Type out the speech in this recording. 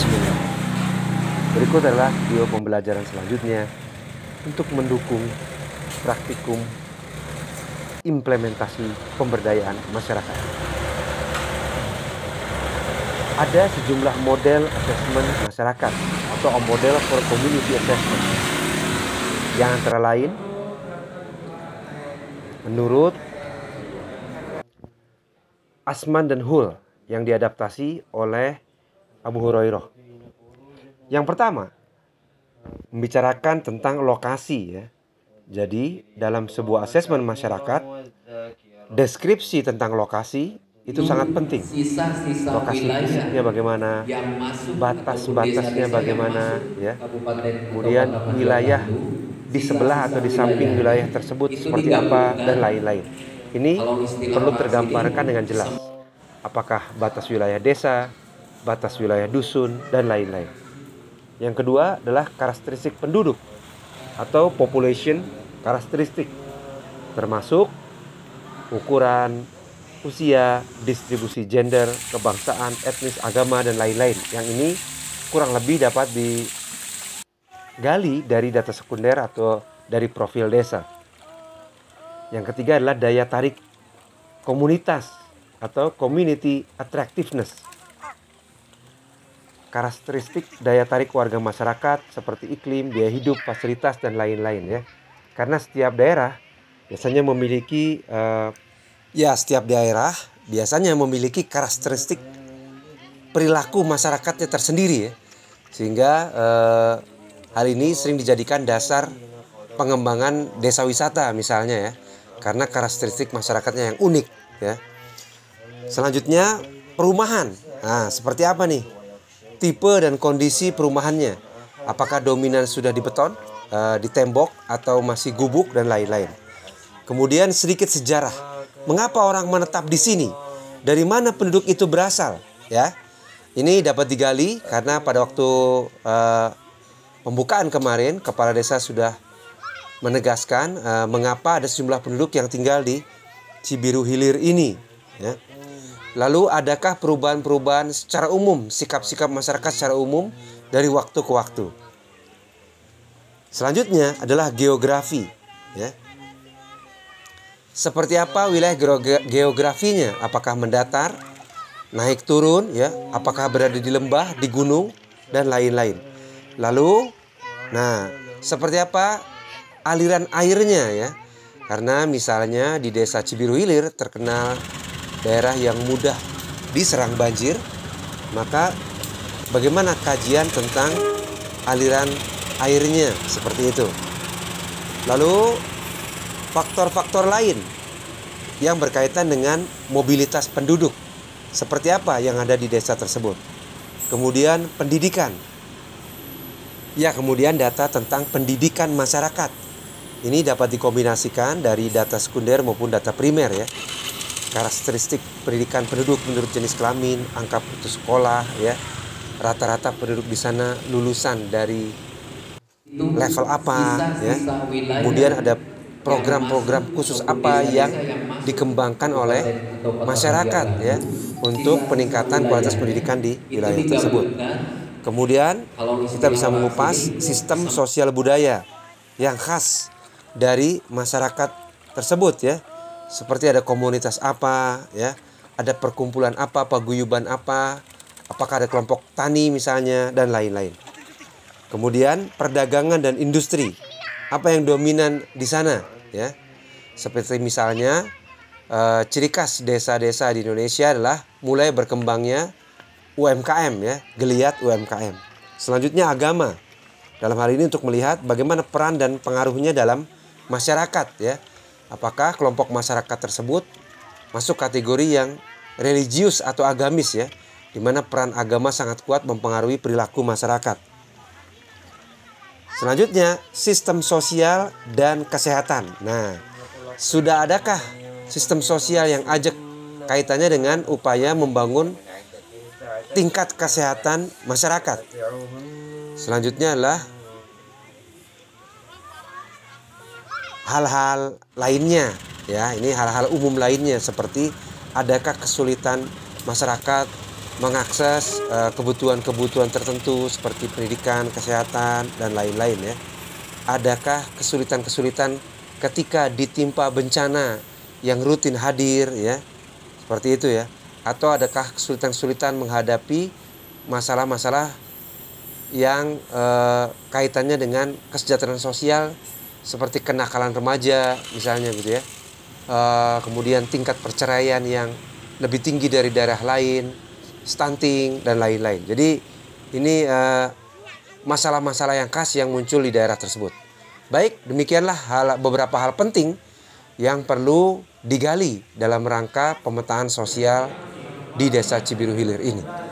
Bismillah. Berikut adalah video pembelajaran selanjutnya untuk mendukung praktikum implementasi pemberdayaan masyarakat. Ada sejumlah model asesmen masyarakat atau model for community assessment yang antara lain menurut Asman dan Hull yang diadaptasi oleh Abu Hurairah. Yang pertama, membicarakan tentang lokasi ya. Jadi, dalam sebuah asesmen masyarakat, deskripsi tentang lokasi itu sangat penting. Lokasi fisiknya bagaimana, batas-batasnya bagaimana ya. Kemudian wilayah di sebelah atau di samping wilayah tersebut seperti apa dan lain-lain. Ini perlu tergambarkan dengan jelas. Apakah batas wilayah desa, batas wilayah dusun, dan lain-lain. Yang kedua adalah karakteristik penduduk atau population karakteristik, termasuk ukuran, usia, distribusi gender, kebangsaan, etnis, agama, dan lain-lain. Yang ini kurang lebih dapat digali dari data sekunder atau dari profil desa. Yang ketiga adalah daya tarik komunitas atau community attractiveness. Karakteristik daya tarik warga masyarakat seperti iklim, biaya hidup, fasilitas, dan lain-lain ya. Karena setiap daerah biasanya memiliki setiap daerah biasanya memiliki karakteristik perilaku masyarakatnya tersendiri ya. Sehingga hal ini sering dijadikan dasar pengembangan desa wisata misalnya ya. Karena karakteristik masyarakatnya yang unik ya. Selanjutnya perumahan. Nah, seperti apa nih? Tipe dan kondisi perumahannya. Apakah dominan sudah di beton, di tembok, atau masih gubuk dan lain-lain. Kemudian sedikit sejarah. Mengapa orang menetap di sini? Dari mana penduduk itu berasal? Ya, ini dapat digali karena pada waktu pembukaan kemarin kepala desa sudah menegaskan mengapa ada sejumlah penduduk yang tinggal di Cibiru Hilir ini. Ya. Lalu adakah perubahan-perubahan secara umum, sikap-sikap masyarakat secara umum dari waktu ke waktu? Selanjutnya adalah geografi. Ya. Seperti apa wilayah geografinya? Apakah mendatar, naik turun, ya? Apakah berada di lembah, di gunung, dan lain-lain. Lalu, seperti apa aliran airnya ya? Karena misalnya di desa Cibiru Hilir terkenal daerah yang mudah diserang banjir, maka bagaimana kajian tentang aliran airnya seperti itu. Lalu faktor-faktor lain yang berkaitan dengan mobilitas penduduk. Seperti apa yang ada di desa tersebut. Kemudian pendidikan. Ya, kemudian data tentang pendidikan masyarakat. Ini dapat dikombinasikan dari data sekunder maupun data primer ya. Karakteristik pendidikan penduduk menurut jenis kelamin, angka putus sekolah ya. Rata-rata penduduk di sana lulusan dari level apa ya. Kemudian ada program-program khusus apa yang dikembangkan oleh masyarakat ya untuk peningkatan kualitas pendidikan di wilayah tersebut. Kemudian kita bisa mengupas sistem sosial budaya yang khas dari masyarakat tersebut ya. Seperti ada komunitas apa ya, ada perkumpulan apa, paguyuban apa, apakah ada kelompok tani misalnya, dan lain-lain. Kemudian perdagangan dan industri. Apa yang dominan di sana ya? Seperti misalnya ciri khas desa-desa di Indonesia adalah mulai berkembangnya UMKM ya, geliat UMKM. Selanjutnya agama. Dalam hal ini untuk melihat bagaimana peran dan pengaruhnya dalam masyarakat ya. Apakah kelompok masyarakat tersebut masuk kategori yang religius atau agamis ya, di mana peran agama sangat kuat mempengaruhi perilaku masyarakat. Selanjutnya, sistem sosial dan kesehatan. Nah, sudah adakah sistem sosial yang ajak kaitannya dengan upaya membangun tingkat kesehatan masyarakat? Selanjutnya adalah hal-hal lainnya ya. Ini hal-hal umum lainnya seperti adakah kesulitan masyarakat mengakses kebutuhan-kebutuhan tertentu seperti pendidikan, kesehatan, dan lain-lain ya. Adakah kesulitan-kesulitan ketika ditimpa bencana yang rutin hadir ya? Seperti itu ya. Atau adakah kesulitan-kesulitan menghadapi masalah-masalah yang kaitannya dengan kesejahteraan sosial seperti kenakalan remaja misalnya gitu ya. Kemudian tingkat perceraian yang lebih tinggi dari daerah lain, stunting dan lain-lain. Jadi ini masalah-masalah yang khas yang muncul di daerah tersebut. Baik, demikianlah beberapa hal penting yang perlu digali dalam rangka pemetaan sosial di Desa Cibiru Hilir ini.